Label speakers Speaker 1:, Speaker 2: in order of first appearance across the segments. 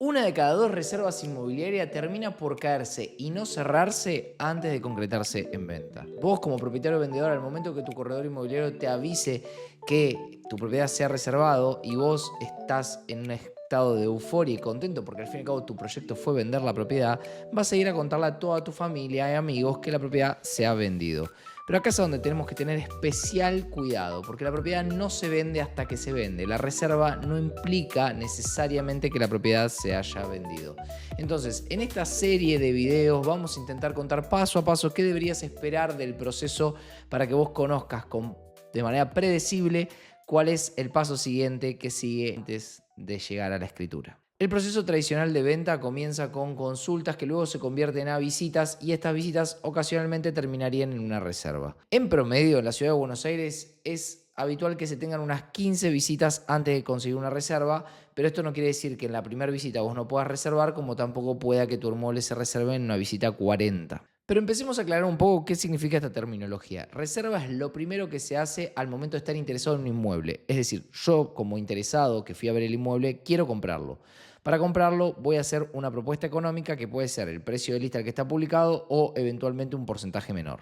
Speaker 1: Una de cada dos reservas inmobiliarias termina por caerse y no cerrarse antes de concretarse en venta. Vos como propietario o vendedor, al momento que tu corredor inmobiliario te avise que tu propiedad se ha reservado y vos estás en un estado de euforia y contento porque al fin y al cabo tu proyecto fue vender la propiedad, vas a ir a contarle a toda tu familia y amigos que la propiedad se ha vendido. Pero acá es donde tenemos que tener especial cuidado, porque la propiedad no se vende hasta que se vende. La reserva no implica necesariamente que la propiedad se haya vendido. Entonces, en esta serie de videos vamos a intentar contar paso a paso qué deberías esperar del proceso para que vos conozcas de manera predecible cuál es el paso siguiente que sigue antes de llegar a la escritura. El proceso tradicional de venta comienza con consultas que luego se convierten a visitas y estas visitas ocasionalmente terminarían en una reserva. En promedio, en la ciudad de Buenos Aires es habitual que se tengan unas 15 visitas antes de conseguir una reserva, pero esto no quiere decir que en la primera visita vos no puedas reservar, como tampoco pueda que tu inmueble se reserve en una visita 40. Pero empecemos a aclarar un poco qué significa esta terminología. Reserva es lo primero que se hace al momento de estar interesado en un inmueble. Es decir, yo como interesado que fui a ver el inmueble, quiero comprarlo. Para comprarlo voy a hacer una propuesta económica que puede ser el precio de lista al que está publicado o eventualmente un porcentaje menor.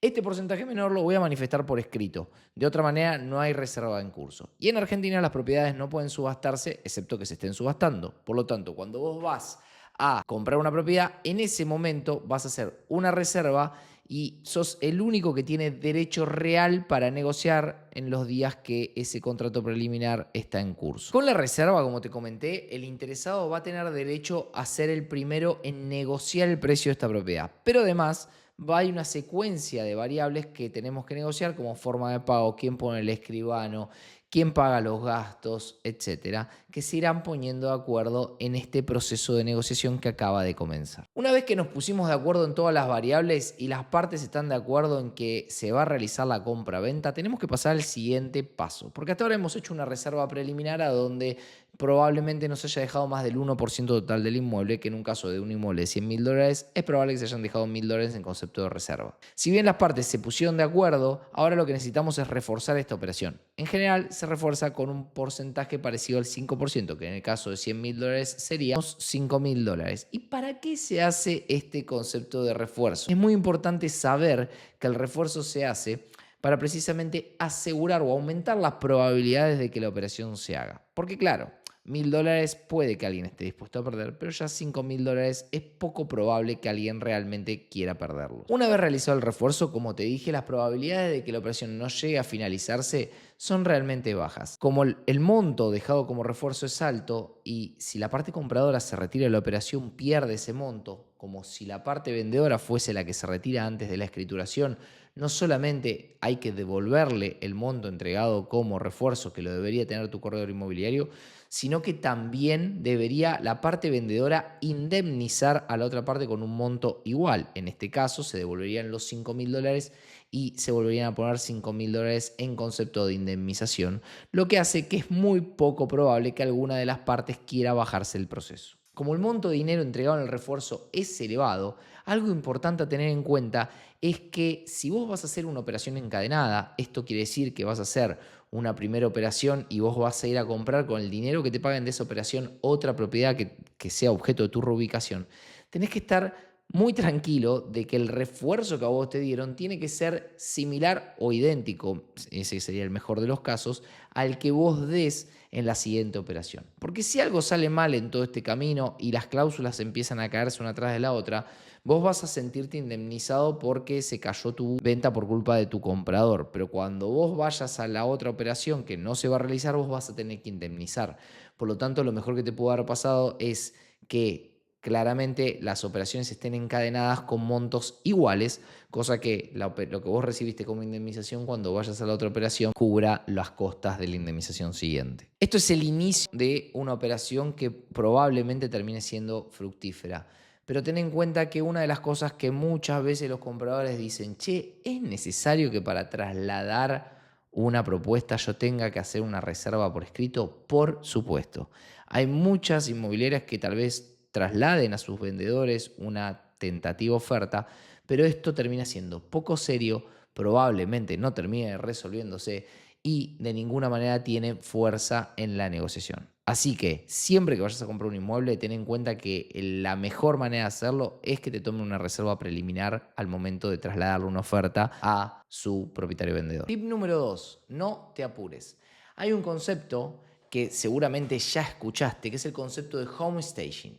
Speaker 1: Este porcentaje menor lo voy a manifestar por escrito. De otra manera, no hay reserva en curso. Y en Argentina las propiedades no pueden subastarse excepto que se estén subastando. Por lo tanto, cuando vos vas a comprar una propiedad, en ese momento vas a hacer una reserva y sos el único que tiene derecho real para negociar en los días que ese contrato preliminar está en curso. Con la reserva, como te comenté, el interesado va a tener derecho a ser el primero en negociar el precio de esta propiedad. Pero además hay una secuencia de variables que tenemos que negociar como forma de pago, quién pone el escribano, quién paga los gastos, etcétera, que se irán poniendo de acuerdo en este proceso de negociación que acaba de comenzar. Una vez que nos pusimos de acuerdo en todas las variables y las partes están de acuerdo en que se va a realizar la compra-venta, tenemos que pasar al siguiente paso, porque hasta ahora hemos hecho una reserva preliminar a donde probablemente no se haya dejado más del 1% total del inmueble, que en un caso de un inmueble de $100.000 es probable que se hayan dejado $1.000 en concepto de reserva. Si bien las partes se pusieron de acuerdo, ahora lo que necesitamos es reforzar esta operación. En general se refuerza con un porcentaje parecido al 5%, que en el caso de $100.000 sería unos $5.000. ¿Y para qué se hace este concepto de refuerzo? Es muy importante saber que el refuerzo se hace para precisamente asegurar o aumentar las probabilidades de que la operación se haga. Porque claro, $1.000 puede que alguien esté dispuesto a perder, pero ya $5.000 es poco probable que alguien realmente quiera perderlo. Una vez realizado el refuerzo, como te dije, las probabilidades de que la operación no llegue a finalizarse son realmente bajas. Como el monto dejado como refuerzo es alto y si la parte compradora se retira de la operación pierde ese monto, como si la parte vendedora fuese la que se retira antes de la escrituración, no solamente hay que devolverle el monto entregado como refuerzo que lo debería tener tu corredor inmobiliario, sino que también debería la parte vendedora indemnizar a la otra parte con un monto igual. En este caso se devolverían los $5.000 y se volverían a poner $5.000 en concepto de indemnización, lo que hace que es muy poco probable que alguna de las partes quiera bajarse el proceso. Como el monto de dinero entregado en el refuerzo es elevado, algo importante a tener en cuenta es que si vos vas a hacer una operación encadenada, esto quiere decir que vas a hacer una primera operación y vos vas a ir a comprar con el dinero que te paguen de esa operación otra propiedad que sea objeto de tu reubicación, tenés que estar muy tranquilo de que el refuerzo que a vos te dieron tiene que ser similar o idéntico, ese sería el mejor de los casos, al que vos des en la siguiente operación. Porque si algo sale mal en todo este camino y las cláusulas empiezan a caerse una tras de la otra, vos vas a sentirte indemnizado porque se cayó tu venta por culpa de tu comprador. Pero cuando vos vayas a la otra operación que no se va a realizar, vos vas a tener que indemnizar. Por lo tanto, lo mejor que te pudo haber pasado es que claramente las operaciones estén encadenadas con montos iguales, cosa que lo que vos recibiste como indemnización cuando vayas a la otra operación cubra las costas de la indemnización siguiente. Esto es el inicio de una operación que probablemente termine siendo fructífera. Pero ten en cuenta que una de las cosas que muchas veces los compradores dicen, che, ¿es necesario que para trasladar una propuesta yo tenga que hacer una reserva por escrito? Por supuesto. Hay muchas inmobiliarias que tal vez trasladen a sus vendedores una tentativa oferta, pero esto termina siendo poco serio, probablemente no termine resolviéndose y de ninguna manera tiene fuerza en la negociación. Así que siempre que vayas a comprar un inmueble, ten en cuenta que la mejor manera de hacerlo es que te tome una reserva preliminar al momento de trasladarle una oferta a su propietario vendedor. Tip número 2, no te apures. Hay un concepto que seguramente ya escuchaste, que es el concepto de home staging.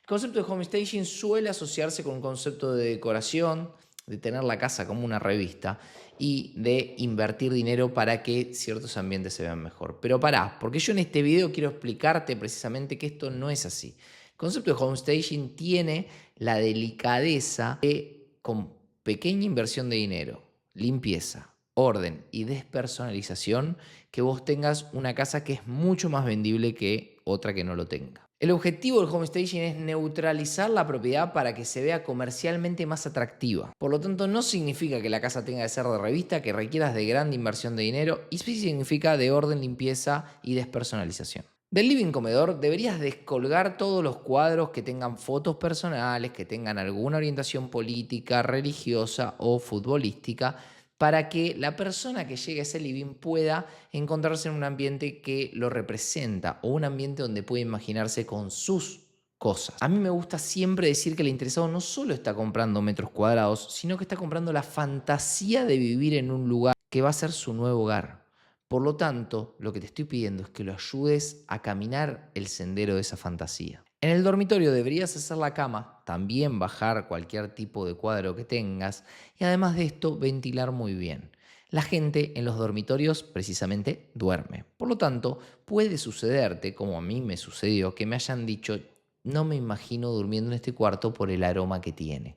Speaker 1: El concepto de home staging suele asociarse con un concepto de decoración, de tener la casa como una revista y de invertir dinero para que ciertos ambientes se vean mejor. Pero pará, porque yo en este video quiero explicarte precisamente que esto no es así. El concepto de home staging tiene la delicadeza de, con pequeña inversión de dinero, limpieza, orden y despersonalización, que vos tengas una casa que es mucho más vendible que otra que no lo tenga. El objetivo del home staging es neutralizar la propiedad para que se vea comercialmente más atractiva. Por lo tanto, no significa que la casa tenga que ser de revista, que requieras de grande inversión de dinero, y sí significa de orden, limpieza y despersonalización. Del living comedor deberías descolgar todos los cuadros que tengan fotos personales, que tengan alguna orientación política, religiosa o futbolística, para que la persona que llegue a ese living pueda encontrarse en un ambiente que lo representa o un ambiente donde puede imaginarse con sus cosas. A mí me gusta siempre decir que el interesado no solo está comprando metros cuadrados, sino que está comprando la fantasía de vivir en un lugar que va a ser su nuevo hogar. Por lo tanto, lo que te estoy pidiendo es que lo ayudes a caminar el sendero de esa fantasía. En el dormitorio deberías hacer la cama, también bajar cualquier tipo de cuadro que tengas y además de esto ventilar muy bien. La gente en los dormitorios precisamente duerme. Por lo tanto, puede sucederte, como a mí me sucedió, que me hayan dicho, no me imagino durmiendo en este cuarto por el aroma que tiene.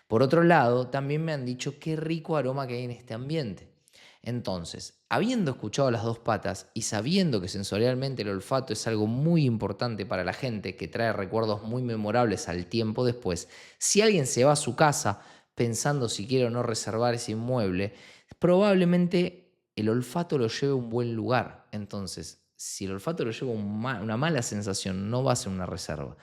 Speaker 1: Por otro lado, también me han dicho qué rico aroma que hay en este ambiente. Entonces, habiendo escuchado las dos patas y sabiendo que sensorialmente el olfato es algo muy importante para la gente, que trae recuerdos muy memorables al tiempo después, si alguien se va a su casa pensando si quiere o no reservar ese inmueble, probablemente el olfato lo lleve a un buen lugar. Entonces, si el olfato lo lleva a una mala sensación, no va a ser una reserva.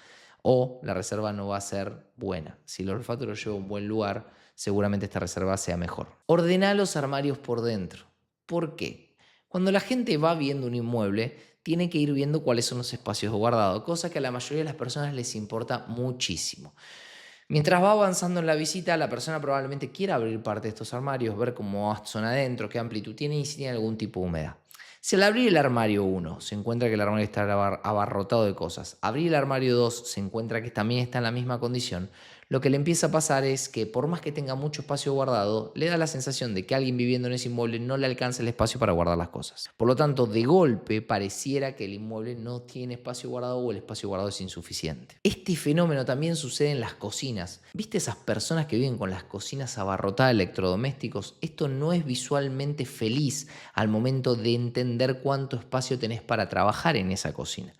Speaker 1: O la reserva no va a ser buena. Si el olfato lo lleva a un buen lugar, seguramente esta reserva sea mejor. Ordena los armarios por dentro. ¿Por qué? Cuando la gente va viendo un inmueble, tiene que ir viendo cuáles son los espacios guardados, cosa que a la mayoría de las personas les importa muchísimo. Mientras va avanzando en la visita, la persona probablemente quiera abrir parte de estos armarios, ver cómo son adentro, qué amplitud tiene y si tiene algún tipo de humedad. Si al abrir el armario 1 se encuentra que el armario está abarrotado de cosas, abrir el armario 2 se encuentra que también está en la misma condición, lo que le empieza a pasar es que por más que tenga mucho espacio guardado, le da la sensación de que alguien viviendo en ese inmueble no le alcanza el espacio para guardar las cosas. Por lo tanto, de golpe pareciera que el inmueble no tiene espacio guardado o el espacio guardado es insuficiente. Este fenómeno también sucede en las cocinas. ¿Viste esas personas que viven con las cocinas abarrotadas de electrodomésticos? Esto no es visualmente feliz al momento de entender cuánto espacio tenés para trabajar en esa cocina.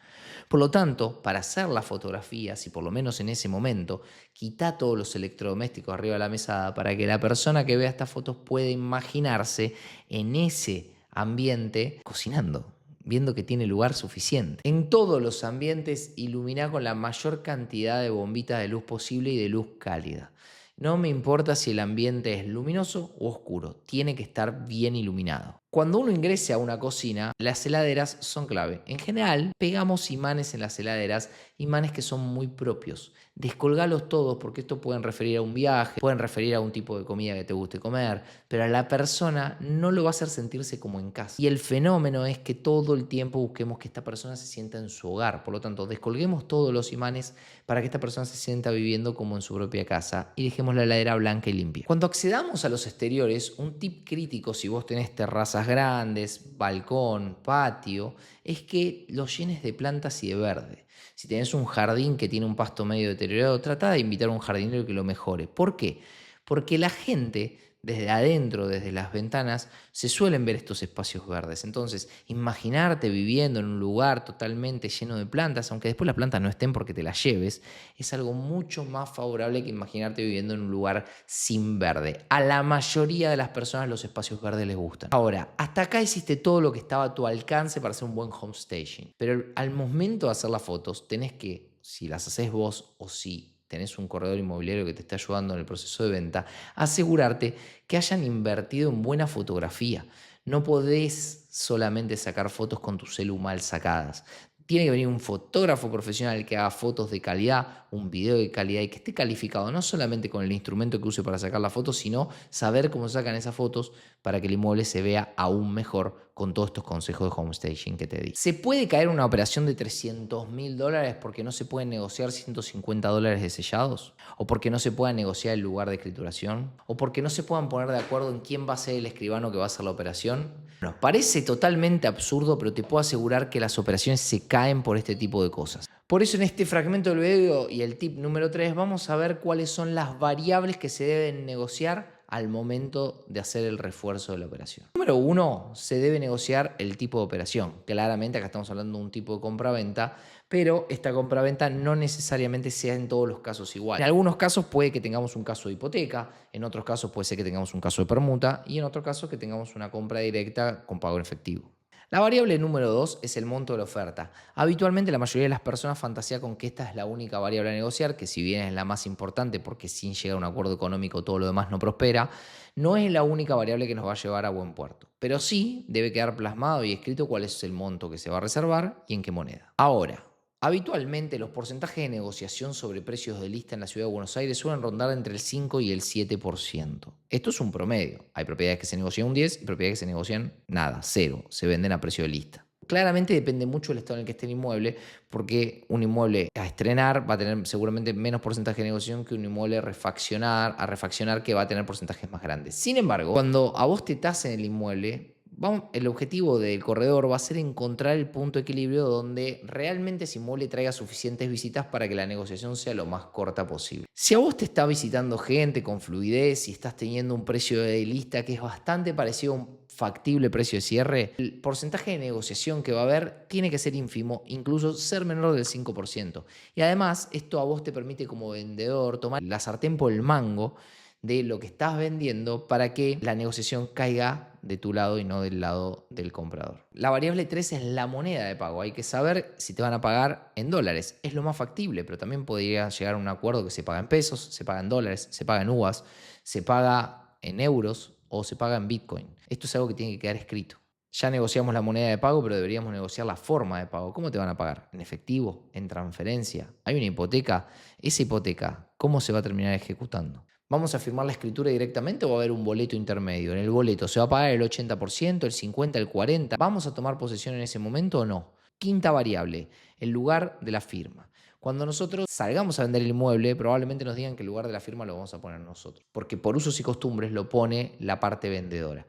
Speaker 1: Por lo tanto, para hacer las fotografías, y por lo menos en ese momento, quita todos los electrodomésticos arriba de la mesada para que la persona que vea estas fotos pueda imaginarse en ese ambiente cocinando, viendo que tiene lugar suficiente. En todos los ambientes ilumina con la mayor cantidad de bombitas de luz posible y de luz cálida. No me importa si el ambiente es luminoso o oscuro, tiene que estar bien iluminado. Cuando uno ingrese a una cocina, las heladeras son clave. En general, pegamos imanes en las heladeras, imanes que son muy propios. Descolgalos todos porque esto pueden referir a un viaje, pueden referir a un tipo de comida que te guste comer, pero a la persona no lo va a hacer sentirse como en casa. Y el fenómeno es que todo el tiempo busquemos que esta persona se sienta en su hogar. Por lo tanto, descolguemos todos los imanes para que esta persona se sienta viviendo como en su propia casa y dejemos la heladera blanca y limpia. Cuando accedamos a los exteriores, un tip crítico si vos tenés terrazas grandes, balcón, patio, es que los llenes de plantas y de verde. Si tenés un jardín que tiene un pasto medio deteriorado, trata de invitar a un jardinero que lo mejore. ¿Por qué? Porque la gente desde adentro, desde las ventanas, se suelen ver estos espacios verdes. Entonces, imaginarte viviendo en un lugar totalmente lleno de plantas, aunque después las plantas no estén porque te las lleves, es algo mucho más favorable que imaginarte viviendo en un lugar sin verde. A la mayoría de las personas los espacios verdes les gustan. Ahora, hasta acá hiciste todo lo que estaba a tu alcance para hacer un buen home staging. Pero al momento de hacer las fotos, tenés que, si las haces vos o si tenés un corredor inmobiliario que te está ayudando en el proceso de venta, asegurarte que hayan invertido en buena fotografía. No podés solamente sacar fotos con tu celu mal sacadas. Tiene que venir un fotógrafo profesional que haga fotos de calidad, un video de calidad y que esté calificado no solamente con el instrumento que use para sacar la foto, sino saber cómo sacan esas fotos para que el inmueble se vea aún mejor con todos estos consejos de home staging que te di. ¿Se puede caer una operación de $300.000 porque no se pueden negociar $150 de sellados? ¿O porque no se pueda negociar el lugar de escrituración? ¿O porque no se puedan poner de acuerdo en quién va a ser el escribano que va a hacer la operación? Bueno, parece totalmente absurdo, pero te puedo asegurar que las operaciones se caen por este tipo de cosas. Por eso en este fragmento del video y el tip número 3 vamos a ver cuáles son las variables que se deben negociar al momento de hacer el refuerzo de la operación. Número 1, se debe negociar el tipo de operación. Claramente acá estamos hablando de un tipo de compraventa, pero esta compraventa no necesariamente sea en todos los casos igual. En algunos casos puede que tengamos un caso de hipoteca, en otros casos puede ser que tengamos un caso de permuta y en otros casos que tengamos una compra directa con pago en efectivo. La variable número 2 es el monto de la oferta. Habitualmente la mayoría de las personas fantasea con que esta es la única variable a negociar, que si bien es la más importante porque sin llegar a un acuerdo económico todo lo demás no prospera, no es la única variable que nos va a llevar a buen puerto. Pero sí debe quedar plasmado y escrito cuál es el monto que se va a reservar y en qué moneda. Ahora, habitualmente los porcentajes de negociación sobre precios de lista en la ciudad de Buenos Aires suelen rondar entre el 5 y el 7%. Esto es un promedio. Hay propiedades que se negocian un 10 y propiedades que se negocian nada, cero. Se venden a precio de lista. Claramente depende mucho del estado en el que esté el inmueble, porque un inmueble a estrenar va a tener seguramente menos porcentaje de negociación que un inmueble a refaccionar que va a tener porcentajes más grandes. Sin embargo, cuando a vos te tasen el inmueble, el objetivo del corredor va a ser encontrar el punto de equilibrio donde realmente ese inmueble traiga suficientes visitas para que la negociación sea lo más corta posible. Si a vos te está visitando gente con fluidez y estás teniendo un precio de lista que es bastante parecido a un factible precio de cierre, el porcentaje de negociación que va a haber tiene que ser ínfimo, incluso ser menor del 5%. Y además, esto a vos te permite como vendedor tomar la sartén por el mango de lo que estás vendiendo para que la negociación caiga de tu lado y no del lado del comprador. La variable 3 es la moneda de pago. Hay que saber si te van a pagar en dólares. Es lo más factible, pero también podría llegar a un acuerdo que se paga en pesos, se paga en dólares, se paga en uvas, se paga en euros o se paga en Bitcoin. Esto es algo que tiene que quedar escrito. Ya negociamos la moneda de pago, pero deberíamos negociar la forma de pago. ¿Cómo te van a pagar? ¿En efectivo? ¿En transferencia? ¿Hay una hipoteca? Esa hipoteca, ¿cómo se va a terminar ejecutando? ¿Vamos a firmar la escritura directamente o va a haber un boleto intermedio? En el boleto se va a pagar el 80%, el 50%, el 40%. ¿Vamos a tomar posesión en ese momento o no? Quinta variable, el lugar de la firma. Cuando nosotros salgamos a vender el inmueble, probablemente nos digan que el lugar de la firma lo vamos a poner nosotros, porque por usos y costumbres lo pone la parte vendedora.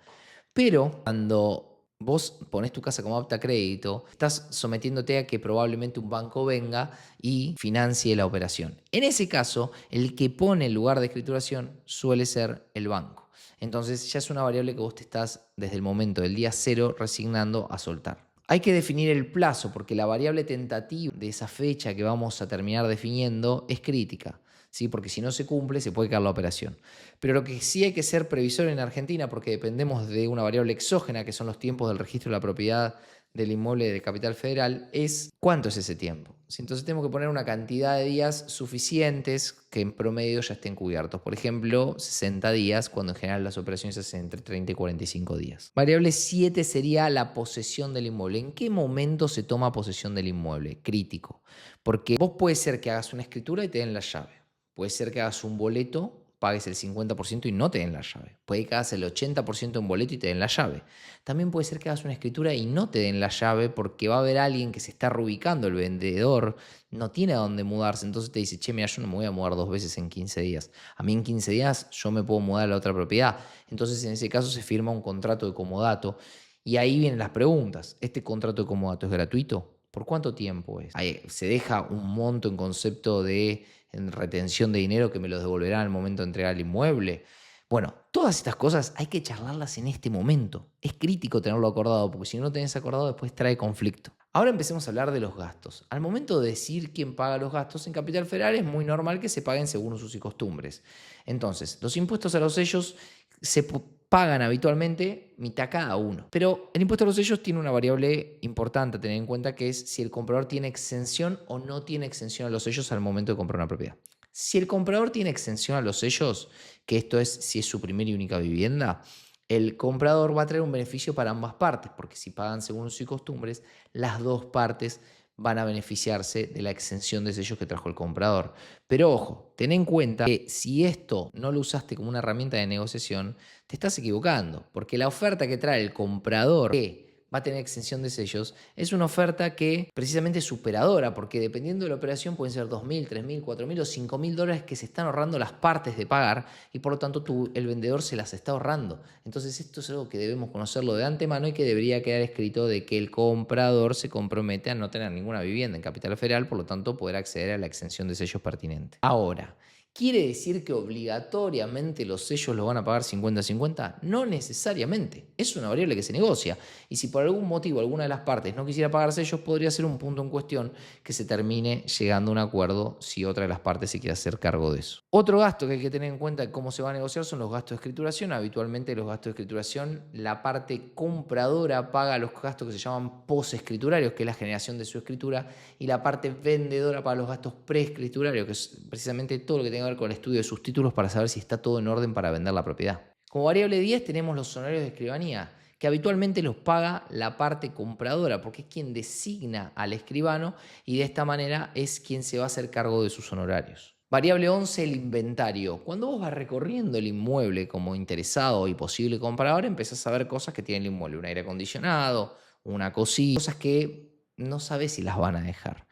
Speaker 1: Pero cuando vos ponés tu casa como apta a crédito, estás sometiéndote a que probablemente un banco venga y financie la operación. En ese caso, el que pone el lugar de escrituración suele ser el banco. Entonces ya es una variable que vos te estás desde el momento del día cero resignando a soltar. Hay que definir el plazo porque la variable tentativa de esa fecha que vamos a terminar definiendo es crítica. ¿Sí? Porque si no se cumple, se puede caer la operación. Pero lo que sí hay que ser previsor en Argentina, porque dependemos de una variable exógena, que son los tiempos del registro de la propiedad del inmueble de Capital Federal, es cuánto es ese tiempo. Entonces tenemos que poner una cantidad de días suficientes que en promedio ya estén cubiertos. Por ejemplo, 60 días, cuando en general las operaciones se hacen entre 30 y 45 días. Variable 7 sería la posesión del inmueble. ¿En qué momento se toma posesión del inmueble? Crítico. Porque vos puede ser que hagas una escritura y te den la llave. Puede ser que hagas un boleto, pagues el 50% y no te den la llave. Puede que hagas el 80% en boleto y te den la llave. También puede ser que hagas una escritura y no te den la llave porque va a haber alguien que se está reubicando, el vendedor no tiene a dónde mudarse, entonces te dice, che, mira, yo no me voy a mudar 2 veces en 15 días. A mí en 15 días yo me puedo mudar a la otra propiedad. Entonces en ese caso se firma un contrato de comodato y ahí vienen las preguntas. ¿Este contrato de comodato es gratuito? ¿Por cuánto tiempo es? Ahí se deja un monto en concepto de retención de dinero que me lo devolverán al momento de entregar el inmueble. Bueno, todas estas cosas hay que charlarlas en este momento. Es crítico tenerlo acordado, porque si no lo tenés acordado después trae conflicto. Ahora empecemos a hablar de los gastos. Al momento de decir quién paga los gastos, en Capital Federal es muy normal que se paguen según usos y costumbres. Entonces, los impuestos a los sellos se pagan habitualmente mitad cada uno. Pero el impuesto a los sellos tiene una variable importante a tener en cuenta, que es si el comprador tiene exención o no tiene exención a los sellos al momento de comprar una propiedad. Si el comprador tiene exención a los sellos, que esto es si es su primera y única vivienda, el comprador va a traer un beneficio para ambas partes, porque si pagan según sus costumbres, las dos partes van a beneficiarse de la exención de sellos que trajo el comprador. Pero ojo, ten en cuenta que si esto no lo usaste como una herramienta de negociación, te estás equivocando, porque la oferta que trae el comprador que va a tener exención de sellos, es una oferta que precisamente es superadora, porque dependiendo de la operación pueden ser $2.000, $3.000, $4.000 o $5.000 que se están ahorrando las partes de pagar y por lo tanto el vendedor se las está ahorrando. Entonces esto es algo que debemos conocerlo de antemano y que debería quedar escrito de que el comprador se compromete a no tener ninguna vivienda en Capital Federal, por lo tanto poder acceder a la exención de sellos pertinente. Ahora, ¿quiere decir que obligatoriamente los sellos los van a pagar 50-50? No necesariamente. Es una variable que se negocia. Y si por algún motivo alguna de las partes no quisiera pagar sellos, podría ser un punto en cuestión que se termine llegando a un acuerdo si otra de las partes se quiere hacer cargo de eso. Otro gasto que hay que tener en cuenta de cómo se va a negociar son los gastos de escrituración. Habitualmente los gastos de escrituración, la parte compradora paga los gastos que se llaman posescriturarios, que es la generación de su escritura, y la parte vendedora paga los gastos preescriturarios, que es precisamente todo lo que tiene que ver con el estudio de sus títulos para saber si está todo en orden para vender la propiedad. Como variable 10 tenemos los honorarios de escribanía, que habitualmente los paga la parte compradora, porque es quien designa al escribano y de esta manera es quien se va a hacer cargo de sus honorarios. Variable 11, el inventario. Cuando vos vas recorriendo el inmueble como interesado y posible comprador, empezás a ver cosas que tiene el inmueble, un aire acondicionado, una cocina, cosas que no sabés si las van a dejar.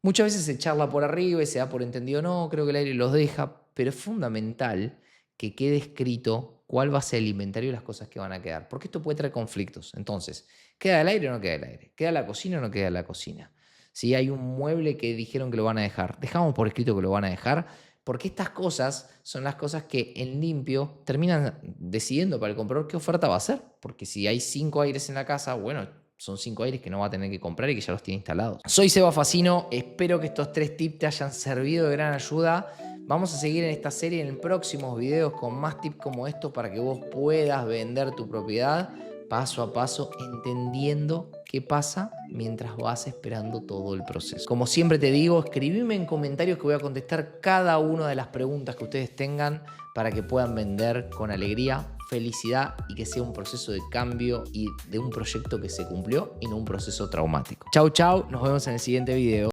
Speaker 1: Muchas veces se charla por arriba y se da por entendido, no, creo que el aire los deja, pero es fundamental que quede escrito cuál va a ser el inventario y las cosas que van a quedar, porque esto puede traer conflictos. Entonces, ¿queda el aire o no queda el aire? ¿Queda la cocina o no queda la cocina? Si hay un mueble que dijeron que lo van a dejar, dejamos por escrito que lo van a dejar, porque estas cosas son las cosas que en limpio terminan decidiendo para el comprador qué oferta va a hacer, porque si hay 5 aires en la casa, bueno, son 5 aires que no va a tener que comprar y que ya los tiene instalados. Soy Seba Facino, espero que estos 3 tips te hayan servido de gran ayuda. Vamos a seguir en esta serie en próximos videos con más tips como estos para que vos puedas vender tu propiedad paso a paso, entendiendo qué pasa mientras vas esperando todo el proceso. Como siempre te digo, escribime en comentarios que voy a contestar cada una de las preguntas que ustedes tengan para que puedan vender con alegría, felicidad y que sea un proceso de cambio y de un proyecto que se cumplió y no un proceso traumático. Chau, chau, nos vemos en el siguiente video.